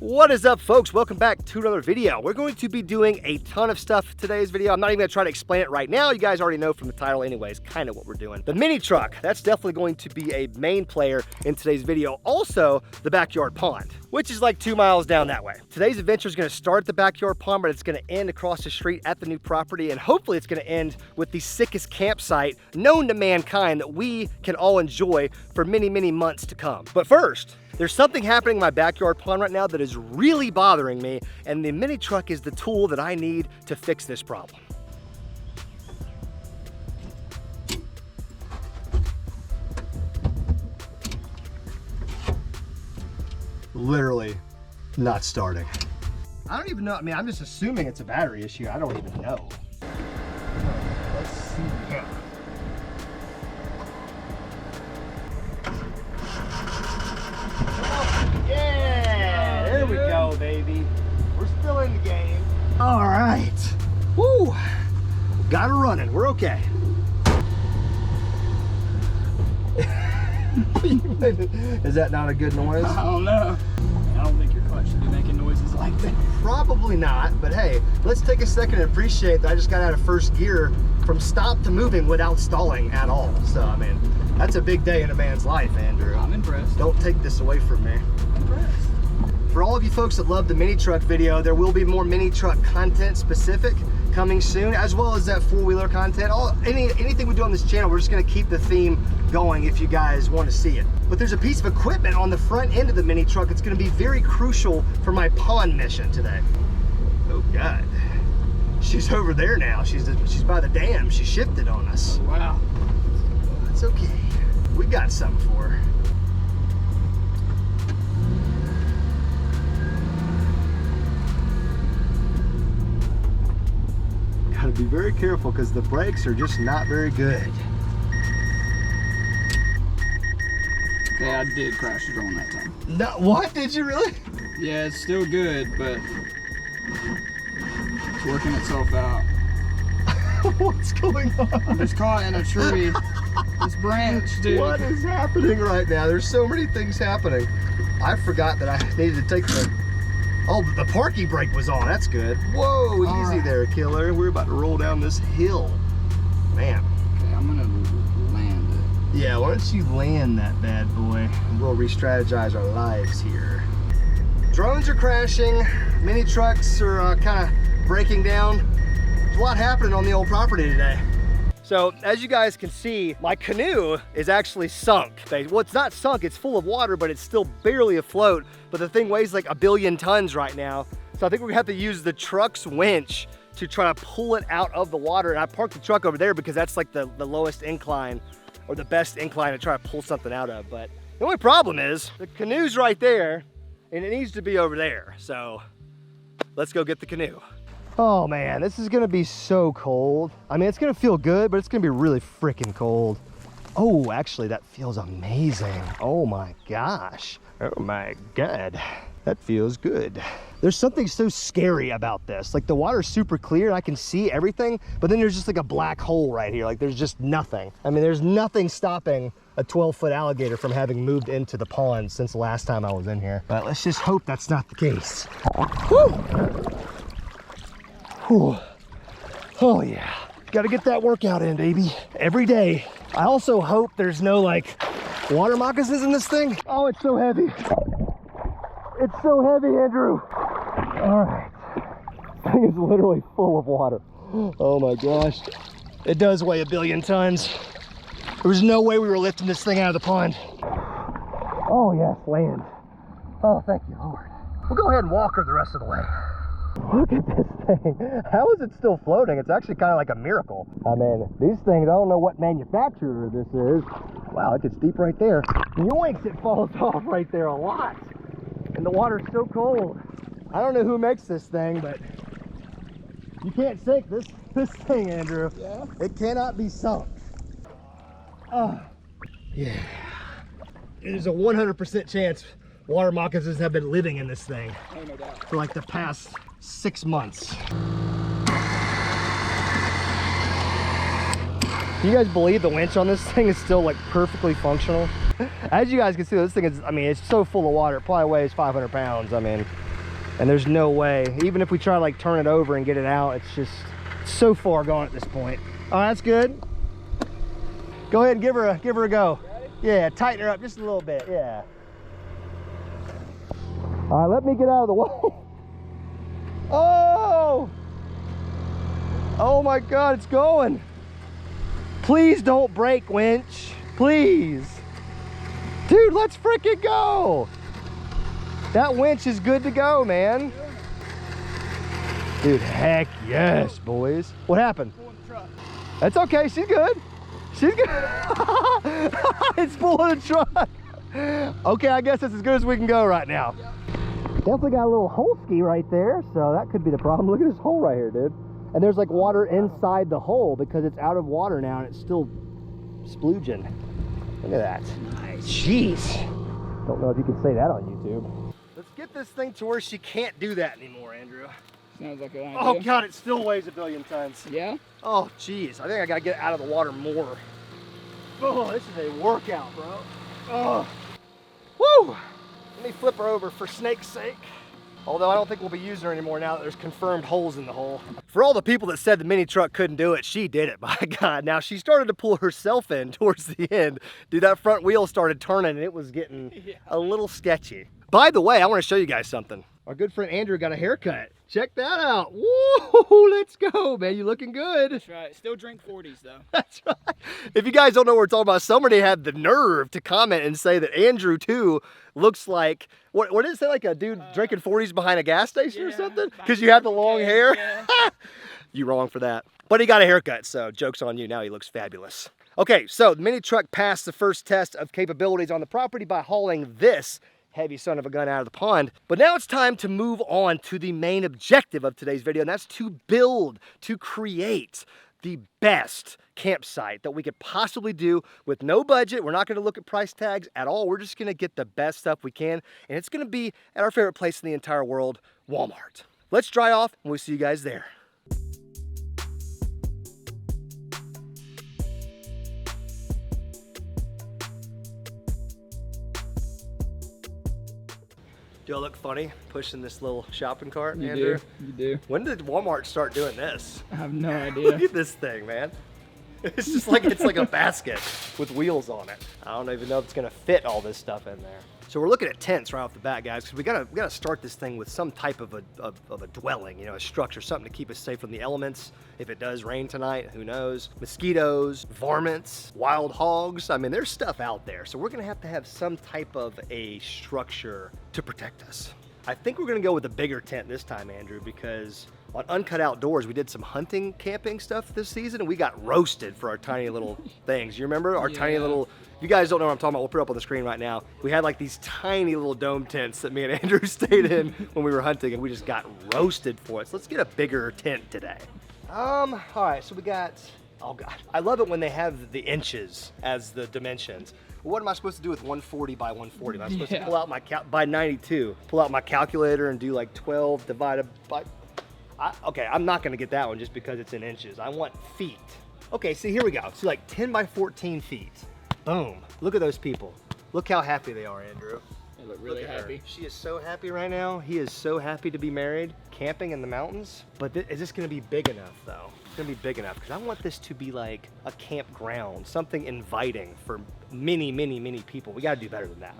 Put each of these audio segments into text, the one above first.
What is up, folks? Welcome back to another video. We're going to be doing a ton of stuff in today's video. I'm not even gonna try to explain it right now. You guys already know from the title anyways, kind of what we're doing. The mini truck, that's definitely going to be a main player in today's video. Also, the backyard pond, which is like 2 miles down that way. Today's adventure is gonna start at the backyard pond, but it's gonna end across the street at the new property, and hopefully it's gonna end with the sickest campsite known to mankind that we can all enjoy for many, many months to come. But first, there's something happening in my backyard pond right now that is really bothering me, and the mini truck is the tool that I need to fix this problem. Literally not starting. I don't even know. I mean, I'm just assuming it's a battery issue. I don't even know. Let's see here. Yeah, there we go, baby. We're still in the game. All right. Woo. Got it running. We're okay. Is that not a good noise? I don't know. I don't think your clutch should be making noises like that. Probably not, but hey, let's take a second and appreciate that I just got out of first gear from stop to moving without stalling at all. So, I mean, that's a big day in a man's life, Andrew. I'm impressed. Don't take this away from me. I'm impressed. For all of you folks that love the mini truck video, there will be more mini truck content specific coming soon, as well as that four-wheeler content. Anything we do on this channel, we're just gonna keep the theme going if you guys want to see it. But there's a piece of equipment on the front end of the mini truck that's gonna be very crucial for my pond mission today. Oh God. She's over there now. She's by the dam. She shifted on us. Oh, wow. That's okay. We got something for her. Gotta be very careful because the brakes are just not very good. Okay, I did crash the drone that time. No, what? Did you really? Yeah, it's still good, but it's working itself out. What's going on? I'm just caught in a tree. This branch, dude. What is happening right now? There's so many things happening. I forgot that I needed to take the... Oh, the parking brake was on. That's good. Whoa, easy there, killer. We're about to roll down this hill. Man. Okay, I'm gonna land it. Yeah, why don't you land that bad boy? We'll re-strategize our lives here. Drones are crashing. Mini trucks are kind of breaking down. There's a lot happening on the old property today. So as you guys can see, my canoe is actually sunk. Well, it's not sunk, it's full of water, but it's still barely afloat. But the thing weighs like 1 billion tons right now. So I think we're gonna have to use the truck's winch to try to pull it out of the water. And I parked the truck over there because that's like the lowest incline or the best incline to try to pull something out of. But the only problem is the canoe's right there and it needs to be over there. So let's go get the canoe. Oh man, this is gonna be so cold. I mean, it's gonna feel good, but it's gonna be really freaking cold. Oh, actually, that feels amazing. Oh my gosh. Oh my God, that feels good. There's something so scary about this. Like the water's super clear and I can see everything, but then there's just like a black hole right here. Like there's just nothing. I mean, there's nothing stopping a 12-foot alligator from having moved into the pond since the last time I was in here. But let's just hope that's not the case. Whew. Whew. Oh yeah, gotta get that workout in, baby, every day. I also hope there's no like water moccasins in this thing. Oh, it's so heavy. It's so heavy, Andrew. All right, this thing is literally full of water. Oh my gosh. It does weigh 1 billion tons. There was no way we were lifting this thing out of the pond. Oh yes, land. Oh, thank you, Lord. We'll go ahead and walk her the rest of the way. Look at this thing. How is it still floating? It's actually kind of like a miracle. I mean, these things, I don't know what manufacturer this is. Wow, it gets deep right there. Yoinks, it falls off right there a lot. And the water's so cold. I don't know who makes this thing, but you can't sink this thing, Andrew. Yeah? It cannot be sunk. Oh, yeah. There's a 100% chance water moccasins have been living in this thing No doubt. for like the past 6 months. Do you guys believe the winch on this thing is still like perfectly functional? As you guys can see, this thing is, I mean, it's so full of water. It probably weighs 500 pounds. I mean, And there's no way, even if we try to like turn it over and get it out, it's just so far gone at this point. Oh, that's good. Go ahead and give her a go. Ready? Yeah, tighten her up just a little bit, yeah. All right, let me get out of the way. Oh! Oh my God, it's going. Please don't break, winch. Please. Dude, let's freaking go. That winch is good to go, man. Dude, heck yes, boys. What happened? That's okay, she's good. She's good. It's pulling the truck. Okay, I guess that's as good as we can go right now. Definitely got a little hole ski right there, so that could be the problem. Look at this hole right here, dude. And there's like water inside the hole because it's out of water now and it's still splooging. Look at that. Nice. Jeez. Don't know if you can say that on YouTube. Let's get this thing to where she can't do that anymore, Andrew. Sounds like an idea. Oh God, it still weighs a billion tons. Yeah? Oh geez, I think I gotta get out of the water more. Oh, this is a workout, bro. Oh. Woo! Let me flip her over for snake's sake. Although I don't think we'll be using her anymore now that there's confirmed holes in the hole. For all the people that said the mini truck couldn't do it, she did it, by God. Now she started to pull herself in towards the end. Dude, that front wheel started turning and it was getting a little sketchy. By the way, I want to show you guys something. Our good friend Andrew got a haircut. Check that out. Woo, let's go, man. You looking good. That's right. Still drink 40s, though. That's right. If you guys don't know what we're talking about, somebody had the nerve to comment and say that Andrew, too, looks like, what did it say, like a dude drinking 40s behind a gas station or something? Because you have the long hair? Yeah. You wrong for that. But he got a haircut, so joke's on you. Now he looks fabulous. Okay, so the mini truck passed the first test of capabilities on the property by hauling this heavy son of a gun out of the pond. But now it's time to move on to the main objective of today's video, and that's to build, to create the best campsite that we could possibly do with no budget. We're not going to look at price tags at all. We're just going to get the best stuff we can, and it's going to be at our favorite place in the entire world, Walmart. Let's dry off, and we'll see you guys there. Do I look funny pushing this little shopping cart, Andrew? You do. When did Walmart start doing this? I have no idea. Look at this thing, man. It's just like, it's like a basket with wheels on it. I don't even know if it's gonna fit all this stuff in there. So we're looking at tents right off the bat, guys, because we gotta start this thing with some type of a dwelling, you know, a structure, something to keep us safe from the elements. If it does rain tonight, who knows? Mosquitoes, varmints, wild hogs. I mean, there's stuff out there. So we're gonna have to have some type of a structure to protect us. I think we're gonna go with a bigger tent this time, Andrew, because on Uncut Outdoors, we did some hunting, camping stuff this season, and we got roasted for our tiny little things. You remember our tiny little, if you guys don't know what I'm talking about, we'll put it up on the screen right now. We had like these tiny little dome tents that me and Andrew stayed in when we were hunting, and we just got roasted for it. So let's get a bigger tent today. All right, so we got, oh God. I love it when they have the inches as the dimensions. What am I supposed to do with 140 by 140? Am I supposed to pull out my, by 92, pull out my calculator and do like 12 divided by, okay, I'm not gonna get that one just because it's in inches. I want feet. Okay, see, here we go. So like 10 by 14 feet. Boom. Look at those people. Look how happy they are, Andrew. They look really happy. She is so happy right now. He is so happy to be married, camping in the mountains. But is this gonna be big enough though? It's gonna be big enough because I want this to be like a campground, something inviting for many, many, many people. We gotta do better than that.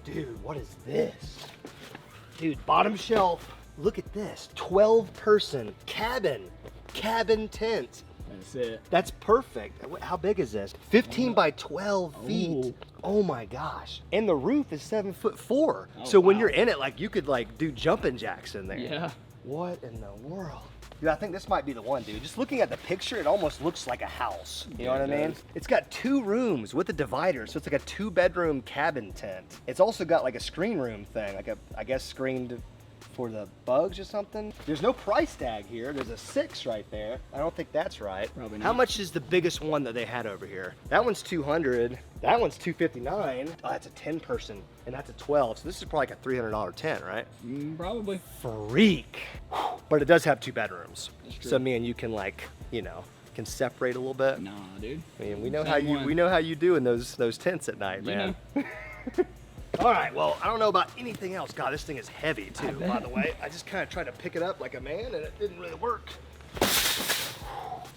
Dude, what is this? Dude, bottom shelf. Look at this, 12-person cabin tent. That's it. That's perfect. How big is this? 15 by 12 feet. Ooh. Oh my gosh. And the roof is 7'4". So when you're in it, like you could like do jumping jacks in there. Yeah. What in the world? Dude, I think this might be the one, dude. Just looking at the picture, it almost looks like a house. You know what I mean? It's got 2 rooms with a divider, so it's like a 2-bedroom cabin tent. It's also got like a screen room thing, like a, I guess, screened for the bugs or something. There's no price tag here. There's a 6 right there. I don't think that's right. Probably not. How much is the biggest one that they had over here? That one's 200. That one's 259. Oh, that's a 10-person, and that's a 12. So this is probably like a $300 tent, right? Probably. Freak. But it does have 2 bedrooms. That's true. So me and you can like, you know, can separate a little bit. Nah, dude. I mean, we know how you do in those tents at night, man. All right, well, I don't know about anything else. God, this thing is heavy too, by the way. I just kind of tried to pick it up like a man and it didn't really work.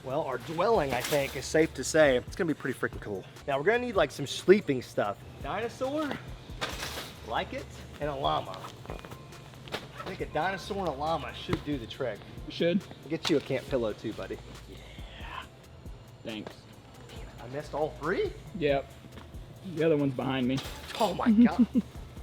Well, our dwelling, I think, is safe to say, it's gonna be pretty freaking cool. Now, we're gonna need like some sleeping stuff. Dinosaur, like it, and a llama. I think a dinosaur and a llama should do the trick. We should. I'll get you a camp pillow too, buddy. Yeah. Thanks. I missed all three? Yep. The other one's behind me. Oh my God,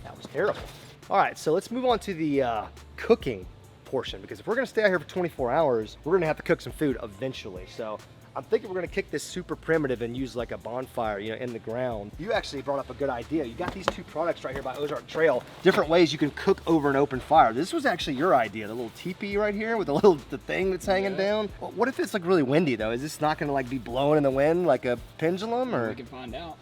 that was terrible. All right, so let's move on to the cooking portion, because if we're gonna stay out here for 24 hours, we're gonna have to cook some food eventually. So I'm thinking we're gonna kick this super primitive and use like a bonfire, you know, in the ground. You actually brought up a good idea. You got these two products right here by Ozark Trail, different ways you can cook over an open fire. This was actually your idea, the little teepee right here with the thing that's hanging down. Well, what if it's like really windy though? Is this not gonna like be blowing in the wind like a pendulum, or? We can find out.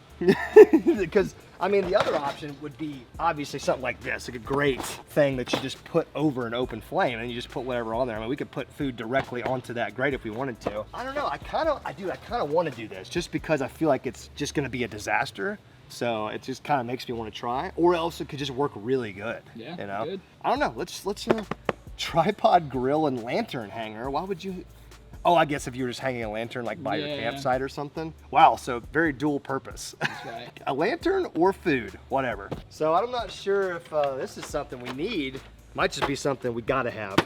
Because I mean, the other option would be obviously something like this, like a grate thing that you just put over an open flame and you just put whatever on there. I mean, we could put food directly onto that grate if we wanted to. I don't know, I kind of want to do this just because I feel like it's just going to be a disaster. So it just kind of makes me want to try, or else it could just work really good. Yeah, you know? good. I don't know, let's tripod, grill, and lantern hanger. Why would you? Oh, I guess if you were just hanging a lantern like by your campsite or something. Wow, so very dual purpose. That's right. A lantern or food, whatever. So I'm not sure if this is something we need. Might just be something we gotta have.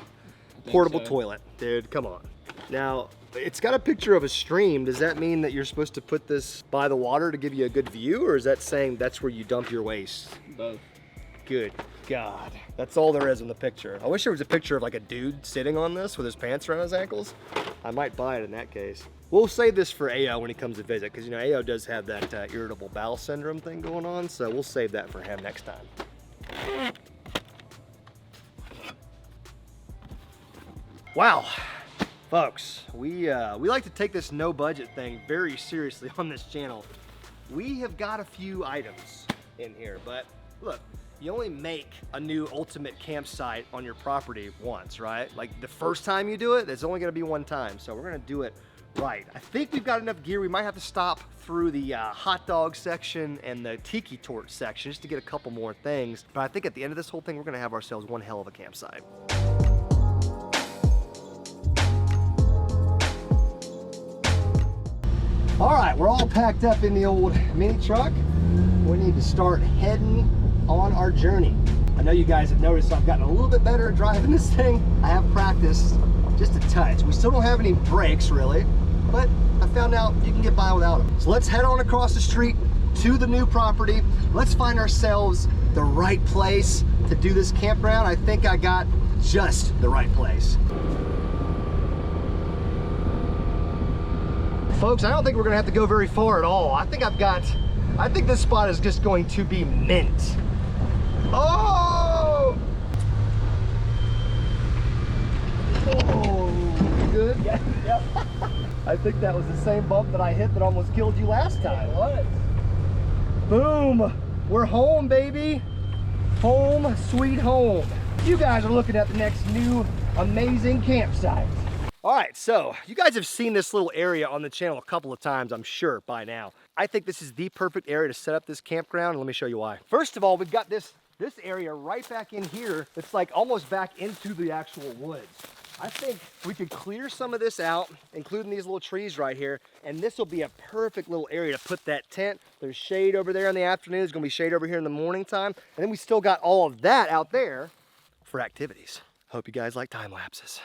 Portable toilet, dude, come on. Now, it's got a picture of a stream. Does that mean that you're supposed to put this by the water to give you a good view, or is that saying that's where you dump your waste? Both. Good God. That's all there is in the picture. I wish there was a picture of like a dude sitting on this with his pants around his ankles. I might buy it in that case. We'll save this for Ao when he comes to visit, because you know Ao does have that irritable bowel syndrome thing going on, so we'll save that for him next time. Wow, folks, we like to take this no budget thing very seriously on this channel. We have got a few items in here, but look, you only make a new ultimate campsite on your property once, right? Like the first time you do it, there's only gonna be one time. So we're gonna do it right. I think we've got enough gear. We might have to stop through the hot dog section and the tiki torch section just to get a couple more things. But I think at the end of this whole thing, we're gonna have ourselves one hell of a campsite. All right, we're all packed up in the old mini truck. We need to start heading on our journey. I know you guys have noticed I've gotten a little bit better at driving this thing. I have practiced just a touch. We still don't have any brakes really, but I found out you can get by without them. So let's head on across the street to the new property. Let's find ourselves the right place to do this campground. I think I got just the right place. Folks, I don't think we're gonna have to go very far at all. I think this spot is just going to be mint. Oh! Oh, you good? Yeah. Yep. I think that was the same bump that I hit that almost killed you last time. It was. Boom! We're home, baby. Home, sweet home. You guys are looking at the next new amazing campsite. All right, so you guys have seen this little area on the channel a couple of times, I'm sure, by now. I think this is the perfect area to set up this campground, and let me show you why. First of all, we've got this area right back in here. It's like almost back into the actual woods. I think we could clear some of this out, including these little trees right here, and this will be a perfect little area to put that tent. There's shade over there in the afternoon. There's gonna be shade over here in the morning time. And then we still got all of that out there for activities. Hope you guys like time lapses.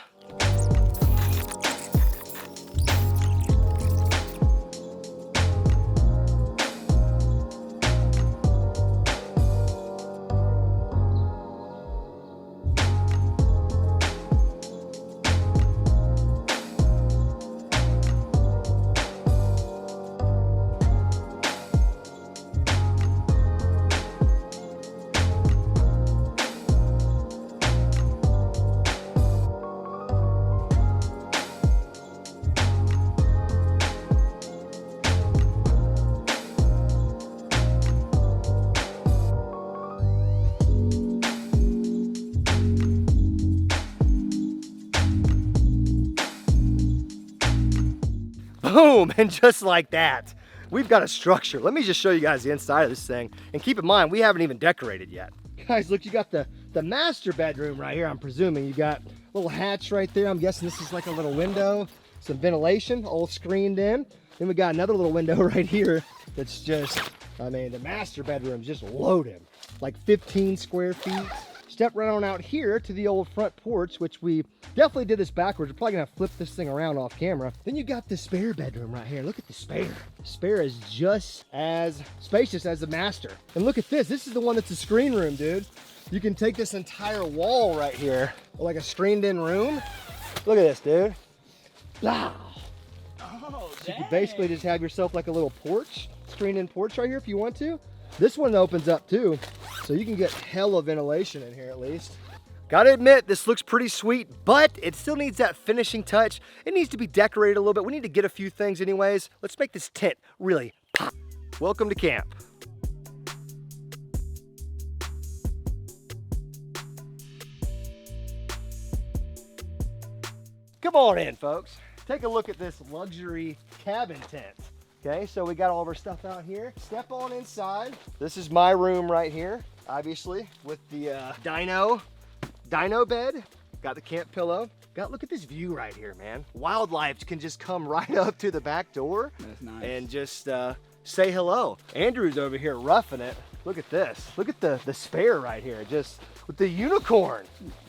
Boom, and just like that, we've got a structure. Let me just show you guys the inside of this thing. And keep in mind, we haven't even decorated yet. Guys, look, you got the master bedroom right here, I'm presuming. You got a little hatch right there. I'm guessing this is like a little window, some ventilation, all screened in. Then we got another little window right here that's just, I mean, the master bedroom's just loaded. Like 15 square feet. Step right on out here to the old front porch, which we definitely did this backwards. We're probably gonna flip this thing around off camera. Then you got the spare bedroom right here. Look at the spare. The spare is just as spacious as the master. And look at this. This is the one that's a screen room, dude. You can take this entire wall right here, like a screened in room. Look at this, dude. Wow. Oh, So you can basically just have yourself like a little porch, screened in porch right here if you want to. This one opens up too, so you can get hella ventilation in here at least. Gotta admit, this looks pretty sweet, but it still needs that finishing touch. It needs to be decorated a little bit. We need to get a few things anyways. Let's make this tent really pop. Welcome to camp. Come on in, folks. Take a look at this luxury cabin tent. Okay, so we got all of our stuff out here. Step on inside. This is my room right here, obviously, with the dino bed. Got the camp pillow. Look at this view right here, man. Wildlife can just come right up to the back door. That's nice. And just say hello. Andrew's over here roughing it. Look at this. Look at the spare right here, just with the unicorn.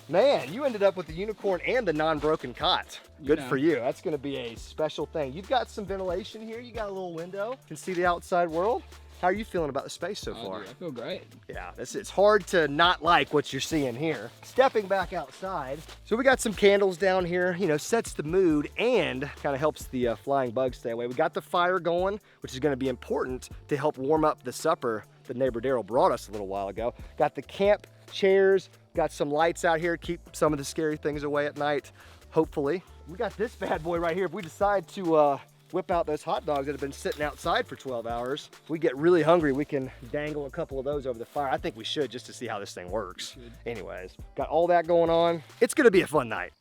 Man, you ended up with the unicorn and the non-broken cot. Good for you. That's gonna be a special thing. You've got some ventilation here. You got a little window. You can see the outside world. How are you feeling about the space so far? Dude, I feel great. Yeah, it's hard to not like what you're seeing here. Stepping back outside. So we got some candles down here, you know, sets the mood and kind of helps the flying bugs stay away. We got the fire going, which is gonna be important to help warm up the supper that neighbor Daryl brought us a little while ago. Got the camp chairs, got some lights out here, keep some of the scary things away at night, hopefully. We got this bad boy right here. If we decide to whip out those hot dogs that have been sitting outside for 12 hours, if we get really hungry, we can dangle a couple of those over the fire. I think we should, just to see how this thing works. Anyways, got all that going on. It's gonna be a fun night.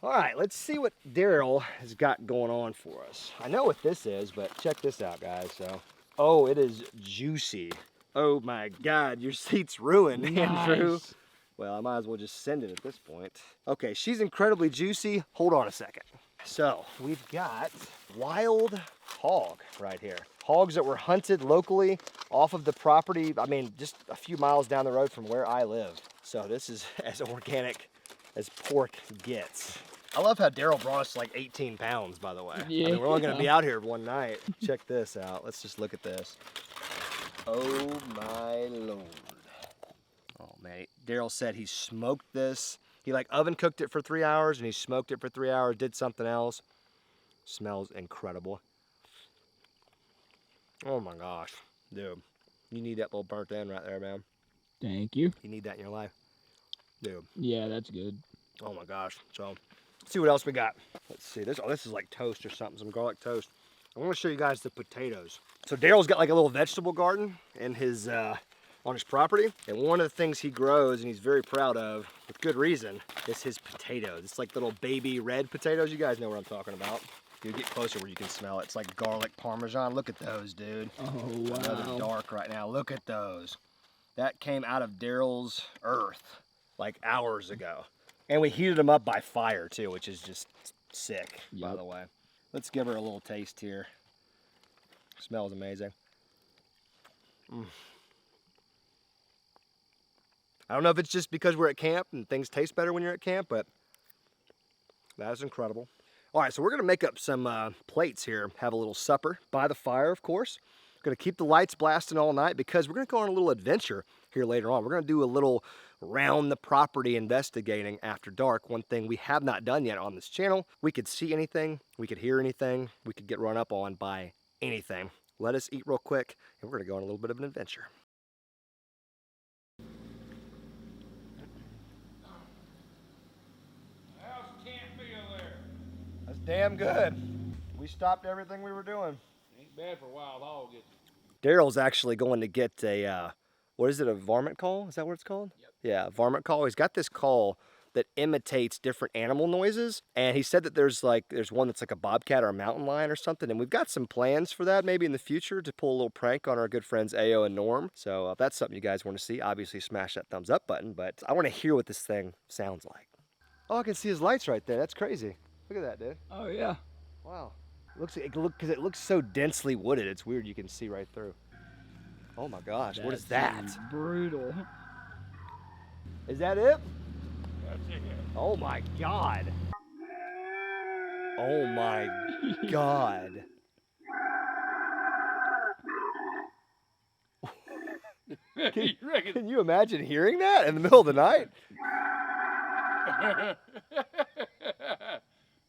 All right, let's see what Daryl has got going on for us. I know what this is, but check this out, guys. So, oh, it is juicy. Oh my God, your seat's ruined, Andrew. Well, I might as well just send it at this point. Okay, she's incredibly juicy. Hold on a second. So, we've got wild hog right here. Hogs that were hunted locally off of the property, I mean, just a few miles down the road from where I live. So this is as organic as pork gets. I love how Daryl brought us like 18 pounds, by the way. Yeah. I mean, we're only gonna be out here one night. Check this out. Let's just look at this. Oh my Lord. Oh man, Daryl said he smoked this. He like oven cooked it for 3 hours and he smoked it for 3 hours, did something else. Smells incredible. Oh my gosh, dude. You need that little burnt end right there, man. Thank you. You need that in your life. Dude. Yeah, that's good. Oh my gosh. So, let's see what else we got. Let's see. This is like toast or something, some garlic toast. I want to show you guys the potatoes. So Daryl's got like a little vegetable garden in his on his property, and one of the things he grows and he's very proud of, with good reason, is his potatoes. It's like little baby red potatoes. You guys know what I'm talking about. You get closer where you can smell it. It's like garlic parmesan. Look at those, dude. Oh wow. I know they're dark right now. Look at those. That came out of Daryl's earth like hours ago. And we heated them up by fire too, which is just sick, by the way. Let's give her a little taste here. Smells amazing. I don't know if it's just because we're at camp and things taste better when you're at camp, but that's incredible. All right, so we're gonna make up some plates here, have a little supper by the fire, of course. Gonna keep the lights blasting all night because we're gonna go on a little adventure here later on. We're gonna do a little round the property investigating after dark. One thing we have not done yet on this channel. We could see anything, we could hear anything, we could get run up on by anything. Let us eat real quick and we're gonna go on a little bit of an adventure. damn good. We stopped everything we were doing. Ain't bad for a wild hog, is it? Daryl's actually going to get a, what is it, a varmint call? Is that what it's called? Yep. Yeah, varmint call. He's got this call that imitates different animal noises. And he said that there's one that's like a bobcat or a mountain lion or something. And we've got some plans for that maybe in the future to pull a little prank on our good friends Ao and Norm. So if that's something you guys want to see, obviously smash that thumbs up button. But I want to hear what this thing sounds like. Oh, I can see his lights right there. That's crazy. Look at that, dude. Oh yeah. Wow. Because it looks so densely wooded. It's weird. You can see right through. Oh my gosh, what is that? Brutal. Is that it? That's it. Oh my God. Oh my God. You reckon? Can you imagine hearing that in the middle of the night?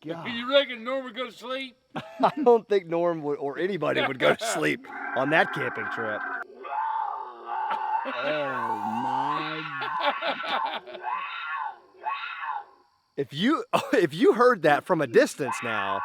God. You reckon Norm would go to sleep? I don't think Norm would, or anybody would go to sleep on that camping trip. Oh my. If you heard that from a distance now,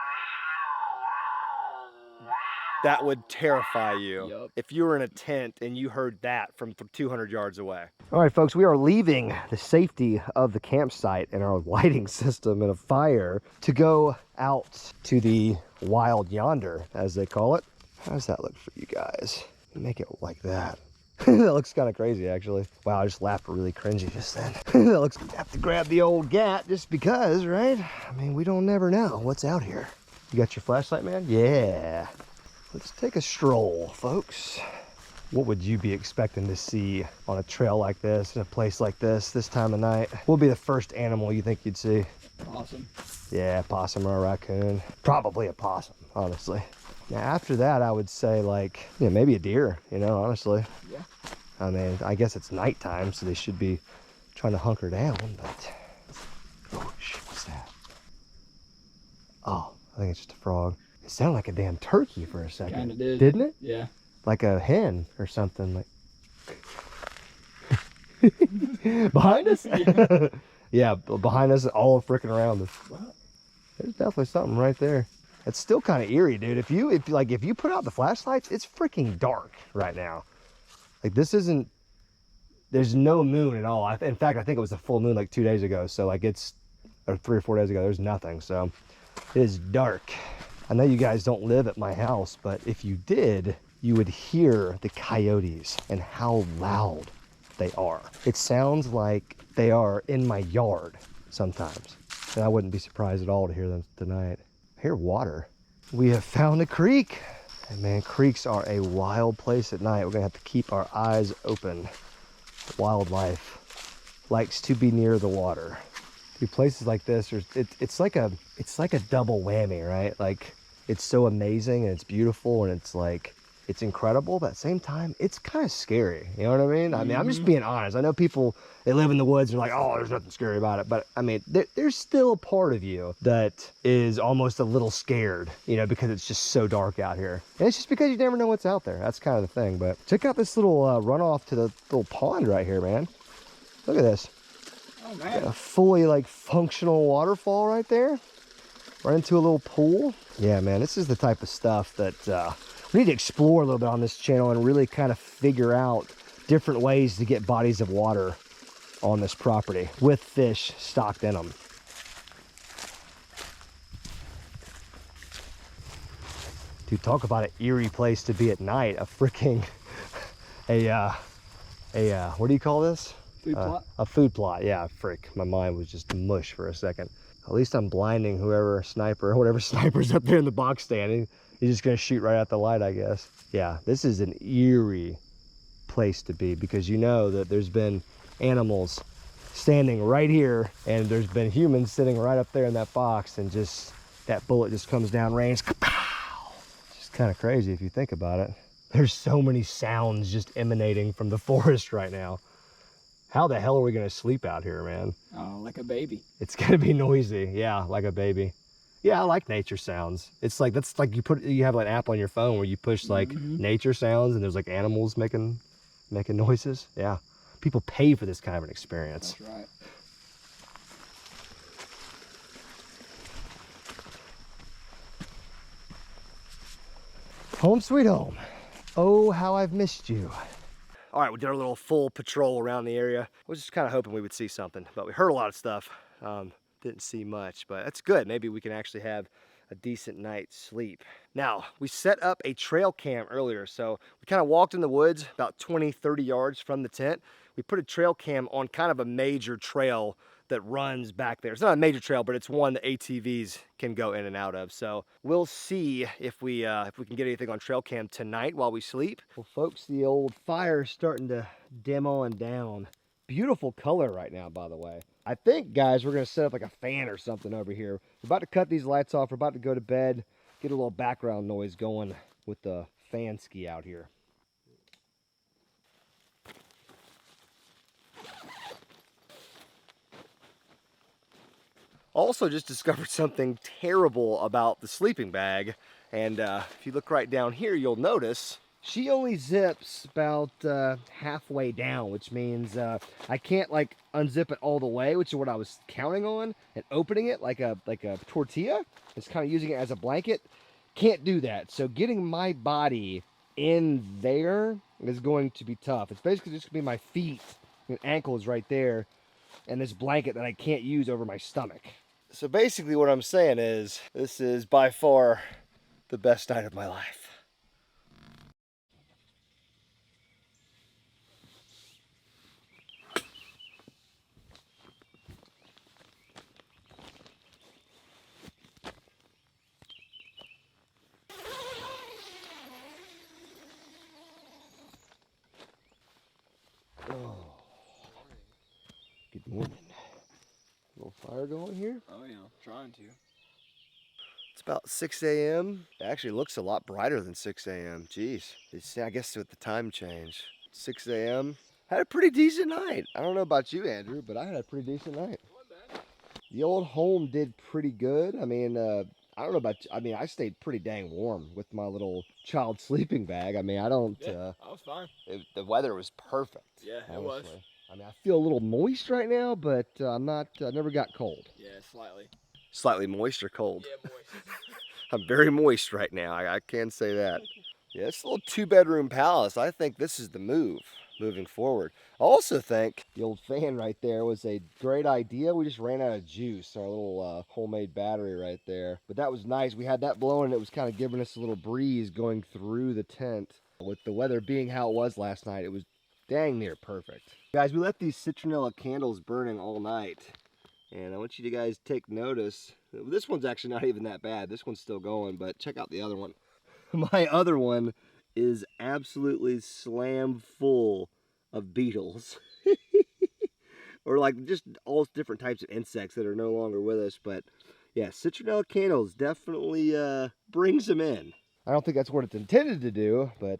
that would terrify you. Yep. If you were in a tent and you heard that from 200 yards away. All right, folks, we are leaving the safety of the campsite and our lighting system and a fire to go out to the wild yonder, as they call it. How does that look for you guys? Make it like that. That looks kind of crazy, actually. Wow, I just laughed really cringy just then. That looks, have to grab the old gat just because, right? I mean, we don't never know what's out here. You got your flashlight, man? Yeah. Let's take a stroll, folks. What would you be expecting to see on a trail like this, in a place like this time of night? What would be the first animal you think you'd see? Awesome. Yeah, possum or a raccoon. Probably a possum, honestly. Now, after that, I would say, like, yeah, maybe a deer, you know, honestly. Yeah. I mean, I guess it's nighttime, so they should be trying to hunker down, but... Oh, shit, what's that? Oh, I think it's just a frog. It sounded like a damn turkey for a second. Kinda did. Didn't it? Yeah. Like a hen or something. Like behind us? Yeah. Yeah, behind us, all freaking around us. There's definitely something right there. It's still kind of eerie, dude. If you put out the flashlights, it's freaking dark right now. Like, this isn't, there's no moon at all. In fact, I think it was a full moon like 2 days ago. So like or 3 or 4 days ago, there's nothing. So it is dark. I know you guys don't live at my house, but if you did, you would hear the coyotes and how loud they are. It sounds like they are in my yard sometimes. And I wouldn't be surprised at all to hear them tonight. I hear water. We have found a creek. And man, creeks are a wild place at night. We're gonna have to keep our eyes open. Wildlife likes to be near the water. Through places like this, it's like a double whammy, right? Like, it's so amazing and it's beautiful and it's like, it's incredible, but at the same time, it's kind of scary. You know what I mean? I mean, I'm just being honest. I know people, they live in the woods and they're like, oh, there's nothing scary about it. But I mean, there's still a part of you that is almost a little scared, you know, because it's just so dark out here. And it's just because you never know what's out there. That's kind of the thing. But check out this little runoff to the little pond right here, man. Look at this. Oh, man. Got a fully like functional waterfall right there. Right into a little pool. Yeah, man, this is the type of stuff that we need to explore a little bit on this channel and really kind of figure out different ways to get bodies of water on this property with fish stocked in them. Dude, talk about an eerie place to be at night. A freaking, what do you call this? Food plot? A food plot, yeah, frick. My mind was just mush for a second. At least I'm blinding whoever sniper, whatever sniper's up there in the box standing. He's just gonna shoot right at the light, I guess. Yeah, this is an eerie place to be because you know that there's been animals standing right here and there's been humans sitting right up there in that box and just, that bullet just comes down range. Kapow! It's just kind of crazy if you think about it. There's so many sounds just emanating from the forest right now. How the hell are we gonna sleep out here, man? Oh, like a baby. It's gonna be noisy. Yeah, like a baby. Yeah, I like nature sounds. It's like, that's like you have like an app on your phone where you push like nature sounds and there's like animals making noises. Yeah, people pay for this kind of an experience. That's right. Home sweet home. Oh, how I've missed you. All right, we did our little full patrol around the area. I was just kind of hoping we would see something, but we heard a lot of stuff. Didn't see much, but that's good. Maybe we can actually have a decent night's sleep. Now, we set up a trail cam earlier, so we kind of walked in the woods about 20, 30 yards from the tent. We put a trail cam on kind of a major trail that runs back there. It's not a major trail, but it's one that ATVs can go in and out of. So we'll see if we can get anything on trail cam tonight while we sleep. Well, folks, the old fire is starting to dim on down. Beautiful color right now, by the way. I think, guys, we're gonna set up like a fan or something over here. We're about to cut these lights off. We're about to go to bed, get a little background noise going with the fan ski out here. Also just discovered something terrible about the sleeping bag. And if you look right down here, you'll notice she only zips about halfway down, which means I can't like unzip it all the way, which is what I was counting on, and opening it like a tortilla. It's kind of using it as a blanket. Can't do that. So getting my body in there is going to be tough. It's basically just gonna be my feet and ankles right there, and this blanket that I can't use over my stomach. So basically what I'm saying is, this is by far the best night of my life. Oh, good morning. Little fire going here? Oh yeah, trying to. It's about 6 a.m. It actually looks a lot brighter than 6 a.m. Jeez. I guess with the time change. 6 a.m. Had a pretty decent night. I don't know about you, Andrew, but I had a pretty decent night. The old home did pretty good. I mean, I don't know about you. I mean, I stayed pretty dang warm with my little child sleeping bag. I mean, I don't... Yeah, I was fine. The weather was perfect. Yeah, honestly. it was. I mean, I feel a little moist right now, but I'm not, I never got cold. Yeah, slightly. Slightly moist or cold? Yeah, moist. I'm very moist right now. I can say that. Yeah, it's a little 2-bedroom palace. I think this is the move moving forward. I also think the old fan right there was a great idea. We just ran out of juice, our little homemade battery right there. But that was nice. We had that blowing and it was kind of giving us a little breeze going through the tent. With the weather being how it was last night, it was dang near perfect. Guys, we left these citronella candles burning all night. And I want you to guys take notice. This one's actually not even that bad. This one's still going, but check out the other one. My other one is absolutely slam full of beetles. Or like just all different types of insects that are no longer with us. But yeah, citronella candles definitely brings them in. I don't think that's what it's intended to do, but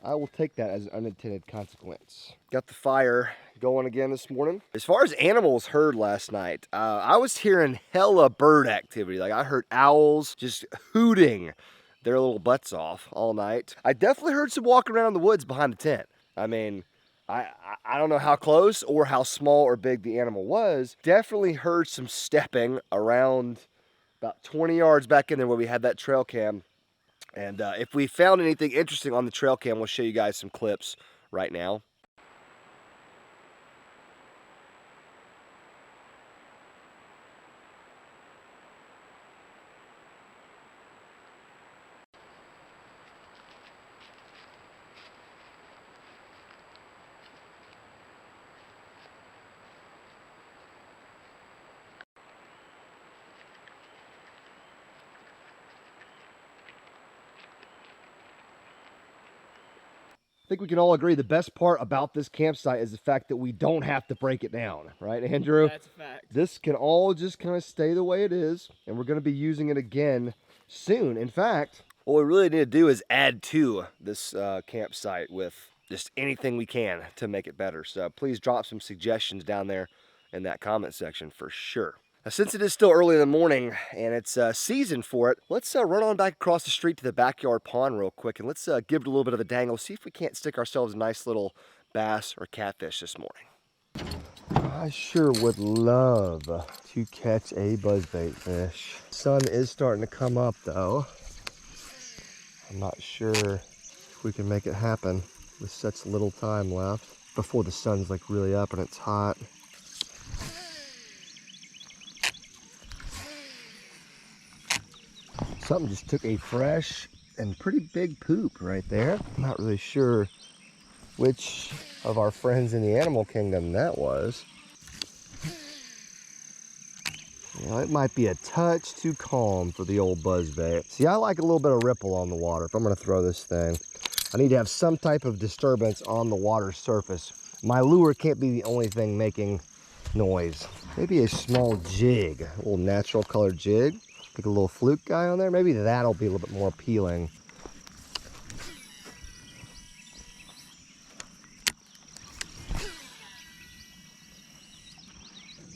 I will take that as an unintended consequence. Got the fire going again this morning. As far as animals heard last night, I was hearing hella bird activity. Like I heard owls just hooting their little butts off all night. I definitely heard some walking around in the woods behind the tent. I mean, I don't know how close or how small or big the animal was. Definitely heard some stepping around about 20 yards back in there where we had that trail cam. And if we found anything interesting on the trail cam, we'll show you guys some clips right now. I think we can all agree the best part about this campsite is the fact that we don't have to break it down, right, Andrew? That's a fact. This can all just kind of stay the way it is, and we're going to be using it again soon. In fact, what we really need to do is add to this campsite with just anything we can to make it better. So please drop some suggestions down there in that comment section for sure. Now, since it is still early in the morning and it's season for it, let's run on back across the street to the backyard pond real quick and let's give it a little bit of a dangle, see if we can't stick ourselves a nice little bass or catfish this morning. I sure would love to catch a buzzbait fish. Sun is starting to come up though. I'm not sure if we can make it happen with such little time left before the sun's like really up and it's hot. Something just took a fresh and pretty big poop right there. I'm not really sure which of our friends in the animal kingdom that was. You know, it might be a touch too calm for the old buzzbait. See, I like a little bit of ripple on the water. If I'm gonna throw this thing, I need to have some type of disturbance on the water surface. My lure can't be the only thing making noise. Maybe a small jig, a little natural colored jig. Like a little fluke guy on there. Maybe that'll be a little bit more appealing.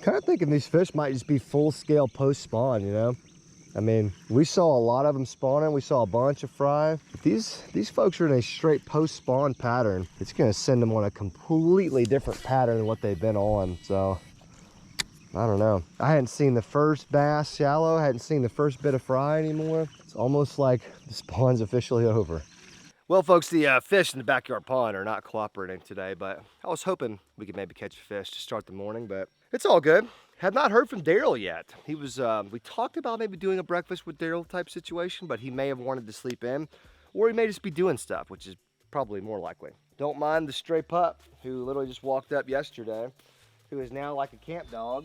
Kind of thinking these fish might just be full-scale post-spawn, you know? I mean, we saw a lot of them spawning. We saw a bunch of fry. If these folks are in a straight post-spawn pattern, it's gonna send them on a completely different pattern than what they've been on, so. I don't know. I hadn't seen the first bass shallow, hadn't seen the first bit of fry anymore. It's almost like the spawn's officially over. Well, folks, the fish in the backyard pond are not cooperating today, but I was hoping we could maybe catch a fish to start the morning, but it's all good. Have not heard from Daryl yet. He was, we talked about maybe doing a breakfast with Daryl type situation, but he may have wanted to sleep in, or he may just be doing stuff, which is probably more likely. Don't mind the stray pup who literally just walked up yesterday, who is now like a camp dog.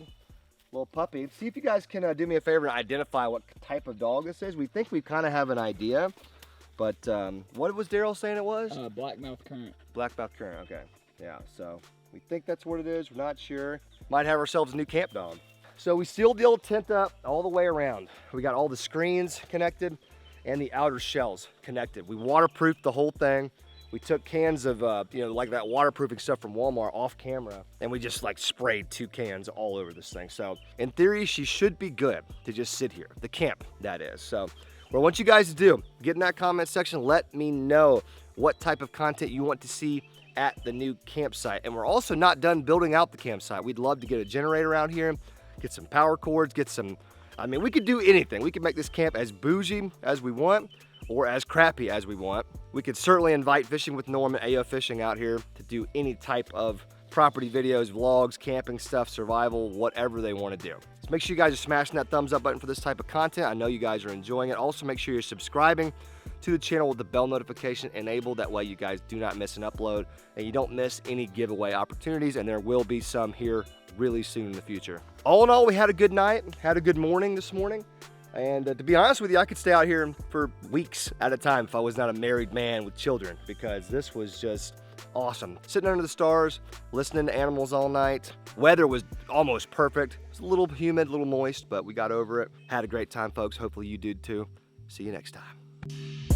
Little puppy. See if you guys can do me a favor and identify what type of dog this is. We think we kind of have an idea, but what was Daryl saying it was? Blackmouth current. Blackmouth current, okay. Yeah, so we think that's what it is. We're not sure. Might have ourselves a new camp dog. So we sealed the old tent up all the way around. We got all the screens connected and the outer shells connected. We waterproofed the whole thing. We took cans of, you know, like that waterproofing stuff from Walmart off camera, and we just like sprayed 2 cans all over this thing. So in theory, she should be good to just sit here, the camp, that is. So what I want you guys to do, get in that comment section, let me know what type of content you want to see at the new campsite. And we're also not done building out the campsite. We'd love to get a generator out here, get some power cords, get some, I mean, we could do anything. We could make this camp as bougie as we want, or as crappy as we want. We could certainly invite Fishing with Norm and AO Fishing out here to do any type of property videos, vlogs, camping stuff, survival, whatever they want to do. So make sure you guys are smashing that thumbs up button for this type of content. I know you guys are enjoying it. Also make sure you're subscribing to the channel with the bell notification enabled. That way you guys do not miss an upload and you don't miss any giveaway opportunities, and there will be some here really soon in the future. All in all, we had a good night, had a good morning this morning. And to be honest with you, I could stay out here for weeks at a time if I was not a married man with children, because this was just awesome. Sitting under the stars, listening to animals all night. Weather was almost perfect. It was a little humid, a little moist, but we got over it. Had a great time, folks. Hopefully you did too. See you next time.